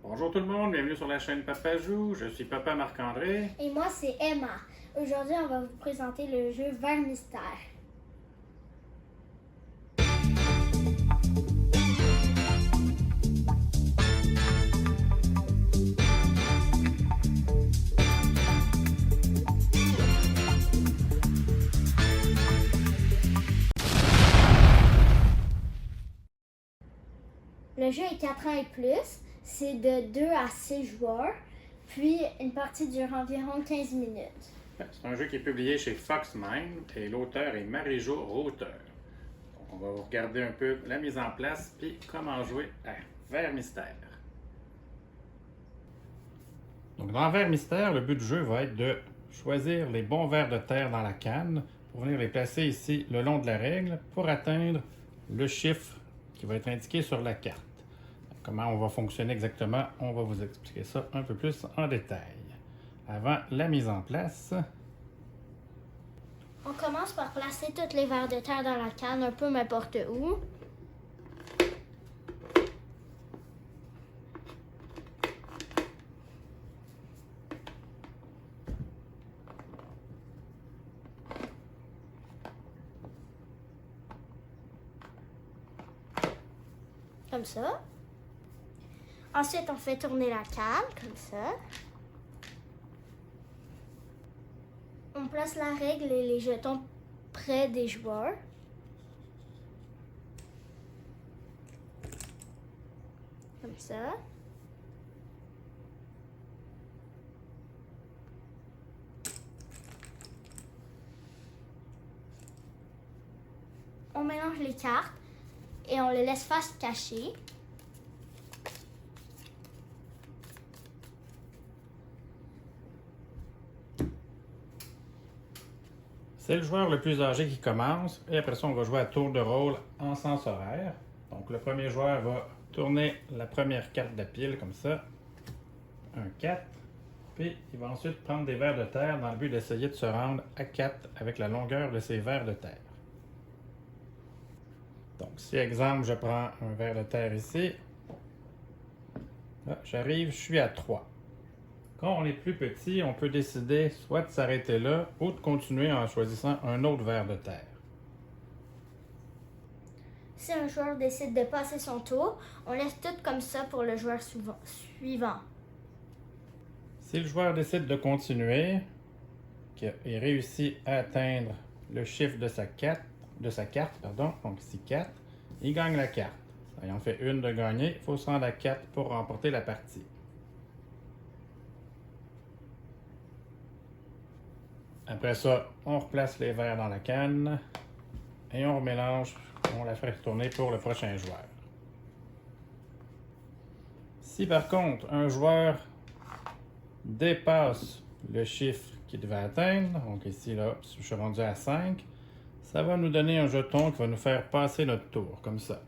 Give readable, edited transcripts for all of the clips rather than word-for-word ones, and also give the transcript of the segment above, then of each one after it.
Bonjour tout le monde, bienvenue sur la chaîne Papa Joue. Je suis Papa Marc-André. Et moi, c'est Emma. Aujourd'hui, on va vous présenter le jeu Vers Mystère. Le jeu est 4 ans et plus. C'est de 2 à 6 joueurs. Puis, une partie dure environ 15 minutes. C'est un jeu qui est publié chez Foxmind et l'auteur est Marie-Jo Rother. Donc, on va regarder un peu la mise en place puis comment jouer à Vers Mystère. Donc, dans Vers Mystère, le but du jeu va être de choisir les bons vers de terre dans la canne pour venir les placer ici le long de la règle pour atteindre le chiffre qui va être indiqué sur la carte. Comment on va fonctionner exactement, on va vous expliquer ça un peu plus en détail. Avant la mise en place, On commence par placer tous les vers de terre dans la canne, un peu n'importe où. Comme ça. Ensuite, on fait tourner la canne, comme ça. On place la règle et les jetons près des joueurs. Comme ça. On mélange les cartes et on les laisse face cachée. c'est le joueur le plus âgé qui commence et après ça on va jouer à tour de rôle en sens horaire. Donc le premier joueur va tourner la première carte de la pile comme ça, un 4, puis il va ensuite prendre des vers de terre dans le but d'essayer de se rendre à 4 avec la longueur de ces vers de terre. Donc si exemple je prends un ver de terre ici, là, j'arrive, je suis à 3. Quand on est plus petit, on peut décider soit de s'arrêter là ou de continuer en choisissant un autre ver de terre. Si un joueur décide de passer son tour, on laisse tout comme ça pour le joueur suivant. Si le joueur décide de continuer et réussit à atteindre le chiffre de sa carte, donc ici 4, il gagne la carte. Ayant fait une de gagner, il faut se rendre à 4 pour remporter la partie. Après ça, on replace les verres dans la canne et on remélange, on la fait retourner pour le prochain joueur. Si par contre un joueur dépasse le chiffre qu'il devait atteindre, donc ici là, je suis rendu à 5, ça va nous donner un jeton qui va nous faire passer notre tour, comme ça.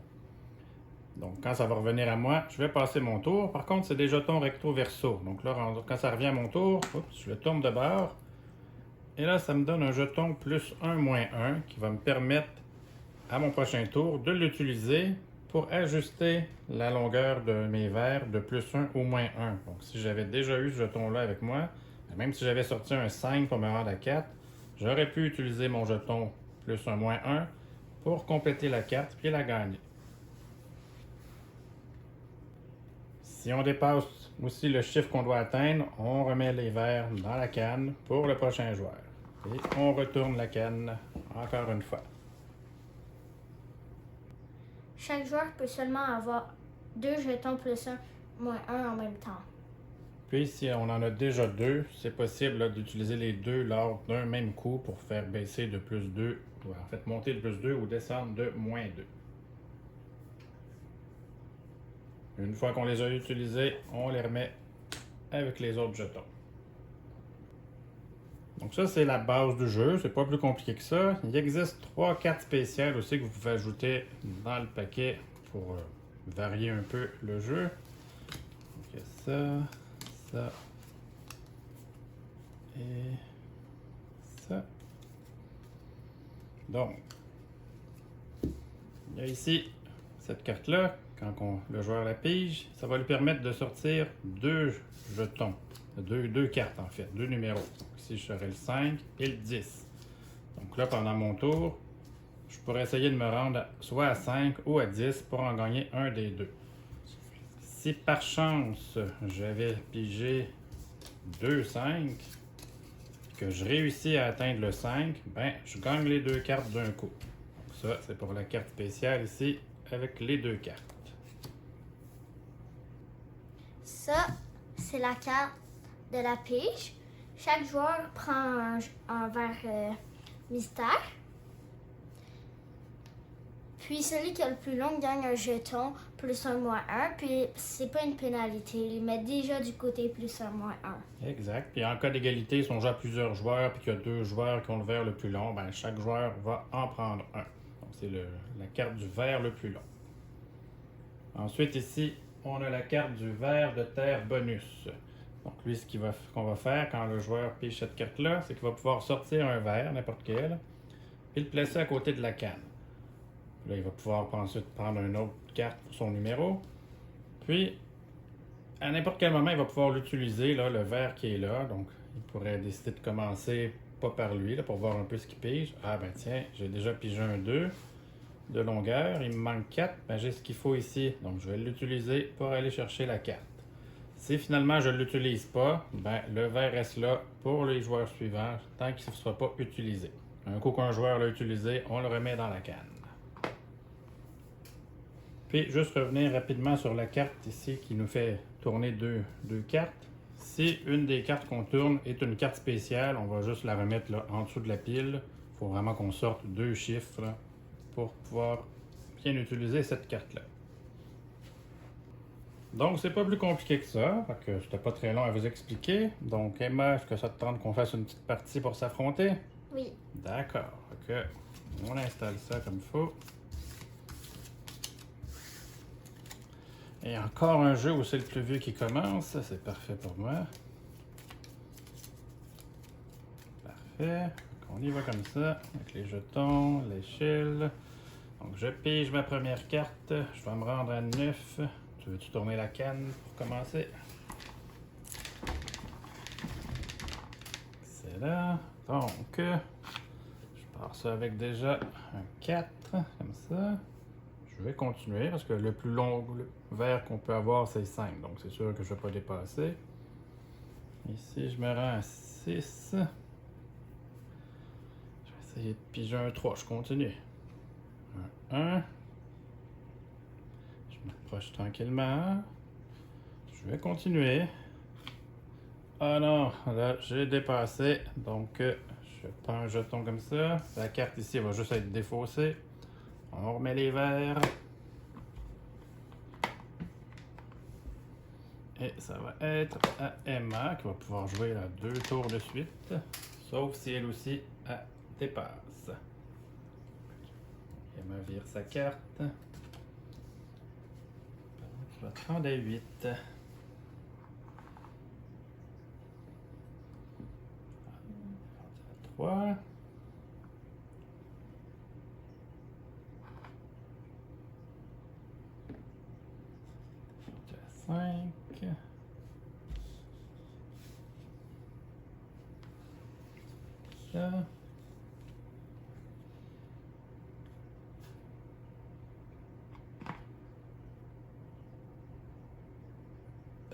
Donc quand ça va revenir à moi, je vais passer mon tour. Par contre, c'est des jetons recto-verso. Donc là, quand ça revient à mon tour, je le tourne de bord. Et là, ça me donne un jeton plus 1, moins 1 qui va me permettre, à mon prochain tour, de l'utiliser pour ajuster la longueur de mes vers de plus 1 ou moins 1. Donc, si j'avais déjà eu ce jeton-là avec moi, même si j'avais sorti un 5 pour me rendre à 4, j'aurais pu utiliser mon jeton plus 1, moins 1 pour compléter la carte puis la gagner. Si on dépasse aussi le chiffre qu'on doit atteindre, on remet les verres dans la canne pour le prochain joueur. Et on retourne la canne encore une fois. Chaque joueur peut seulement avoir 2 jetons plus 1 moins 1 en même temps. Puis si on en a déjà 2, c'est possible d'utiliser les deux lors d'un même coup pour faire baisser de plus 2, ou en fait monter de plus 2 ou descendre de moins 2. Une fois qu'on les a utilisés, on les remet avec les autres jetons. Donc ça, c'est la base du jeu. C'est pas plus compliqué que ça. Il existe 3 cartes spéciales aussi que vous pouvez ajouter dans le paquet pour varier un peu le jeu. Donc il y a ça et ça. Donc, il y a ici cette carte-là le joueur la pige, ça va lui permettre de sortir 2 jetons. Deux cartes en fait, 2 numéros. Donc, ici, je serai le 5 et le 10. Donc là, pendant mon tour, je pourrais essayer de me rendre soit à 5 ou à 10 pour en gagner un des deux. Si par chance, j'avais pigé 2 5, que je réussis à atteindre le 5, ben, je gagne les 2 cartes d'un coup. Donc ça, c'est pour la carte spéciale ici, avec les 2 cartes. Ça, c'est la carte de la pige. Chaque joueur prend un verre mystère. Puis celui qui a le plus long gagne un jeton plus 1 moins 1. Puis c'est pas une pénalité. Il met déjà du côté plus 1 moins 1. Exact. Puis en cas d'égalité, si on joue à plusieurs joueurs puis qu'il y a 2 joueurs qui ont le verre le plus long, ben chaque joueur va en prendre un. Donc c'est la carte du verre le plus long. Ensuite ici, on a la carte du verre de terre bonus. Donc lui, ce qu'on va faire quand le joueur pige cette carte-là, c'est qu'il va pouvoir sortir un verre, n'importe quel, et le placer à côté de la canne. Là, il va pouvoir ensuite prendre une autre carte pour son numéro. Puis, à n'importe quel moment, il va pouvoir l'utiliser, là, le verre qui est là. Donc, il pourrait décider de commencer pas par lui, là, pour voir un peu ce qu'il pige. Ah ben tiens, j'ai déjà pigé un 2 de longueur. Il me manque 4. Ben, j'ai ce qu'il faut ici. Donc, je vais l'utiliser pour aller chercher la carte. Si finalement je ne l'utilise pas, ben, le verre reste là pour les joueurs suivants tant qu'il ne sera pas utilisé. Un coup qu'un joueur l'a utilisé, on le remet dans la canne. Puis, juste revenir rapidement sur la carte ici qui nous fait tourner deux cartes. Si une des cartes qu'on tourne est une carte spéciale, on va juste la remettre là, en dessous de la pile. Il faut vraiment qu'on sorte 2 chiffres là, pour pouvoir bien utiliser cette carte-là. Donc, c'est pas plus compliqué que ça. Fait que c'était pas très long à vous expliquer. Donc, Emma, est-ce que ça te tente qu'on fasse une petite partie pour s'affronter? Oui. D'accord. Fait que on installe ça comme il faut. Et encore un jeu où c'est le plus vieux qui commence. Ça, c'est parfait pour moi. Parfait. On y va comme ça, avec les jetons, l'échelle. Donc, je pige ma première carte. Je vais me rendre à 9. Tu veux-tu tourner la canne pour commencer? Excellent. Donc, je pars ça avec déjà un 4, comme ça. Je vais continuer parce que le plus long verre qu'on peut avoir, c'est 5. Donc, c'est sûr que je ne vais pas dépasser. Ici, je me rends à 6. Je vais essayer de piger un 3. Je continue. Un 1. Je m'approche tranquillement. Je vais continuer. Ah non, là, j'ai dépassé. Donc, je prends un jeton comme ça. La carte ici va juste être défaussée. On remet les verres. Et ça va être à Emma qui va pouvoir jouer là 2 tours de suite. Sauf si elle aussi dépasse. Emma vire sa carte. Je vais prendre à 8. 3. 5. Ça.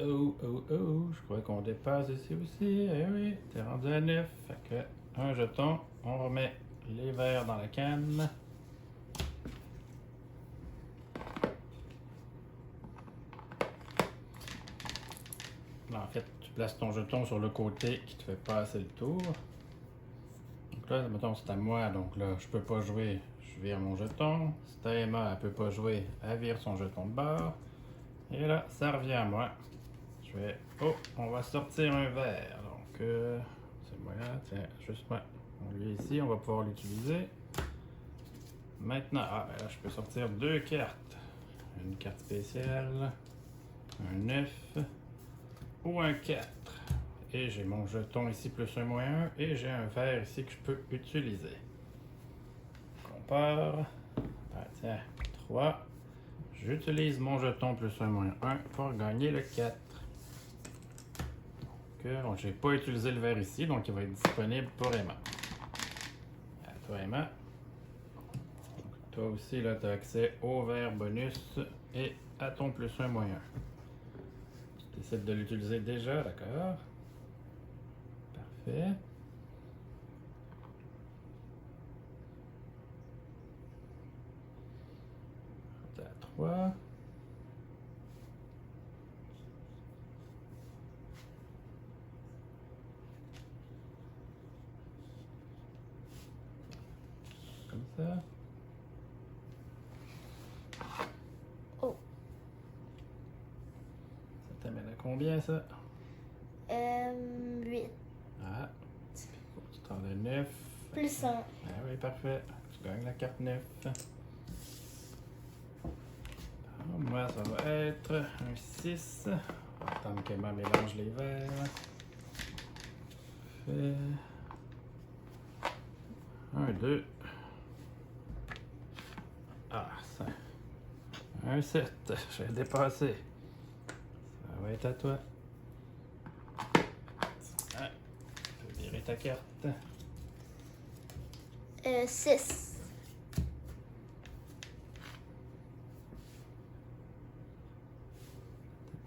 Oh, oh, oh, je crois qu'on dépasse ici aussi. Eh oui, t'es rendu à 9. Fait que un jeton, on remet les verres dans la canne. Là, en fait, tu places ton jeton sur le côté qui te fait passer le tour. Donc là, mettons, c'est à moi, donc là, je peux pas jouer, je vire mon jeton. C'est à Emma, elle peut pas jouer, elle vire son jeton de bord. Et là, ça revient à moi. Je vais, oh, on va sortir un verre. Donc, c'est moi, tiens, juste moi. Lui ici, on va pouvoir l'utiliser. Maintenant, ben là, je peux sortir 2 cartes. Une carte spéciale, un 9 ou un 4. Et j'ai mon jeton ici plus 1 moins 1 et j'ai un verre ici que je peux utiliser. On part. Ah, tiens, 3. J'utilise mon jeton plus 1, moins 1 pour gagner le 4. Donc, j'ai pas utilisé le vert ici, donc il va être disponible pour Emma. À toi, Emma. Donc, toi aussi, là, tu as accès au vert bonus et à ton plus 1, moins 1. Tu décides de l'utiliser déjà, d'accord? Parfait. À 3. Comme ça. Oh. Ça t'amène à combien, ça? 8. Ah. Faut que tu t'en aies 9. Plus 1. Ah oui, parfait. Tu gagnes la carte 9. Moi, ça va être un 6. On va attendre qu'Emma mélange les verres. Fait 1, 2. Ah, ça. Un 7. J'ai dépassé. Ça va être à toi. Ah, tu peux virer ta carte. 6.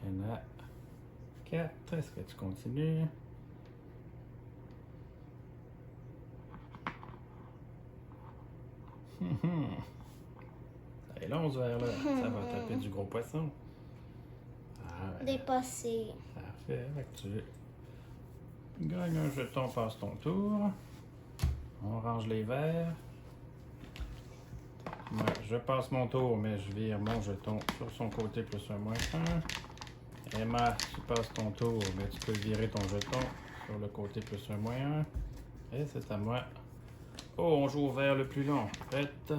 Il y en a 4. Est-ce que tu continues? Ça est long ce verre-là. Ça va taper du gros poisson. Ah, ouais. Dépassé. Parfait. Fait que tu gagnes un jeton, passe ton tour. On range les verres. Moi, je passe mon tour, mais je vire mon jeton sur son côté plus 1, moins 1. Emma, tu passes ton tour, mais tu peux virer ton jeton sur le côté plus 1, moins 1. Et c'est à moi. Oh, on joue au vert le plus long. Prête?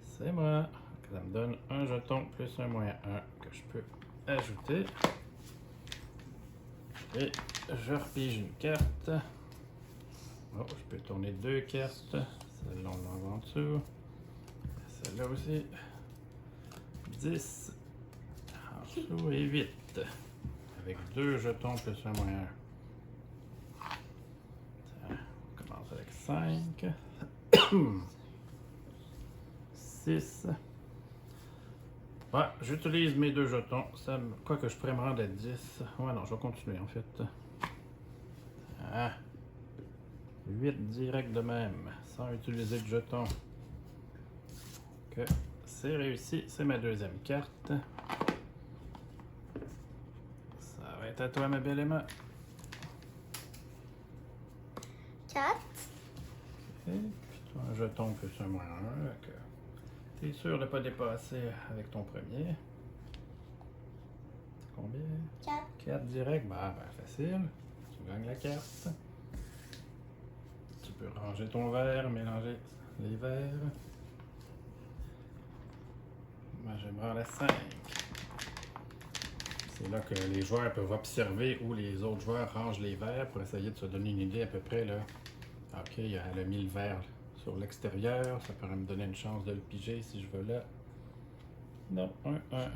C'est moi. Ça me donne un jeton plus 1, moins 1 que je peux ajouter. Et je repige une carte. Oh, je peux tourner 2 cartes. Celle-là, on l'envoie en dessous. Celle-là aussi. 10. En dessous et 8. Avec 2 jetons plus 1, moins 1. On commence avec 5. 6. Ouais, j'utilise mes 2 jetons. Quoi que je pourrais me rendre à 10. Ouais, non, je vais continuer en fait. Ah. 8 direct de même, sans utiliser de jetons. Que c'est réussi, c'est ma deuxième carte. Ça va être à toi, ma belle Emma. 4. Et puis toi, un jeton plus 1, moins 1. T'es sûr de ne pas dépasser avec ton premier. C'est combien? 4. 4 direct, ben facile. Tu gagnes la carte. Tu peux ranger ton verre, mélanger les verres. Moi, je me rends à 5. C'est là que les joueurs peuvent observer où les autres joueurs rangent les verres pour essayer de se donner une idée à peu près. Là. Ok, elle a mis le verre sur l'extérieur. Ça pourrait me donner une chance de le piger si je veux là. Non, 1, 1.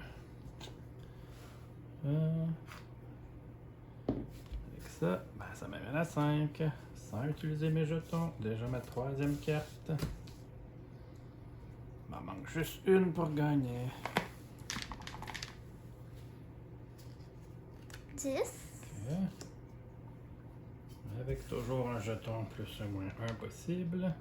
Avec ça, ben, ça m'amène à 5. Sans utiliser mes jetons. Déjà ma troisième carte. Il m'en manque juste une pour gagner. 10. Ok. Avec toujours un jeton plus 1, moins 1 possible.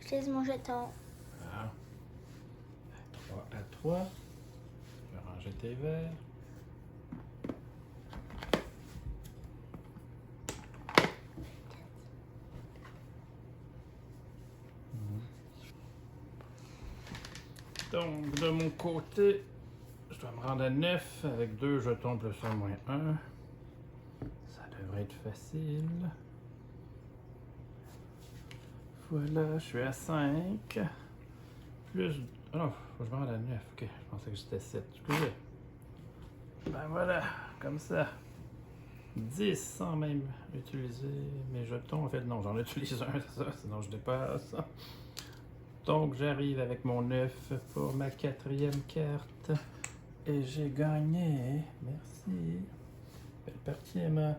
J'utilise mon jeton. Ah. 3 à 3. Je vais ranger tes verres. Donc, de mon côté, je dois me rendre à 9 avec 2 jetons plus 1, moins 1. Ça devrait être facile. Voilà, je suis à 5. Plus... Ah non, faut que je me rende à 9. Ok, je pensais que j'étais 7. Excusez. Ben voilà, comme ça. 10 sans même utiliser mes jetons. En fait, non, j'en utilise un, c'est ça, sinon je dépasse. Donc, j'arrive avec mon 9 pour ma 4e carte. Et j'ai gagné. Merci. Belle partie, Emma.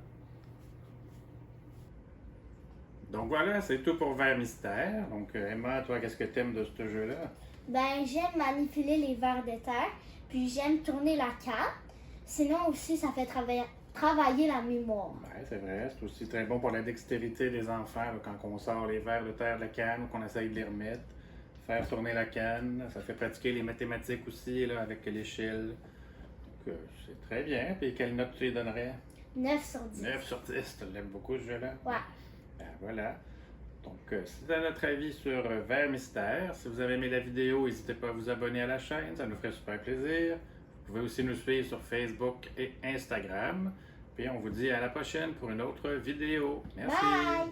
Donc voilà, c'est tout pour Vers Mystère. Donc, Emma, toi, qu'est-ce que t'aimes de ce jeu-là? Ben, j'aime manipuler les vers de terre, puis j'aime tourner la carte. Sinon aussi, ça fait travailler la mémoire. Ouais, c'est vrai. C'est aussi très bon pour la dextérité des enfants là, quand on sort les vers de terre de la canne ou qu'on essaye de les remettre. Faire tourner la canne, ça fait pratiquer les mathématiques aussi là, avec l'échelle. Donc, c'est très bien. Puis, quelle note tu lui donnerais? 9 sur 10. 9 sur 10. Tu l'aimes beaucoup, ce jeu-là? Ouais. Ben voilà. Donc, c'était notre avis sur Vers Mystère. Si vous avez aimé la vidéo, n'hésitez pas à vous abonner à la chaîne, ça nous ferait super plaisir. Vous pouvez aussi nous suivre sur Facebook et Instagram. Puis on vous dit à la prochaine pour une autre vidéo. Merci. Bye!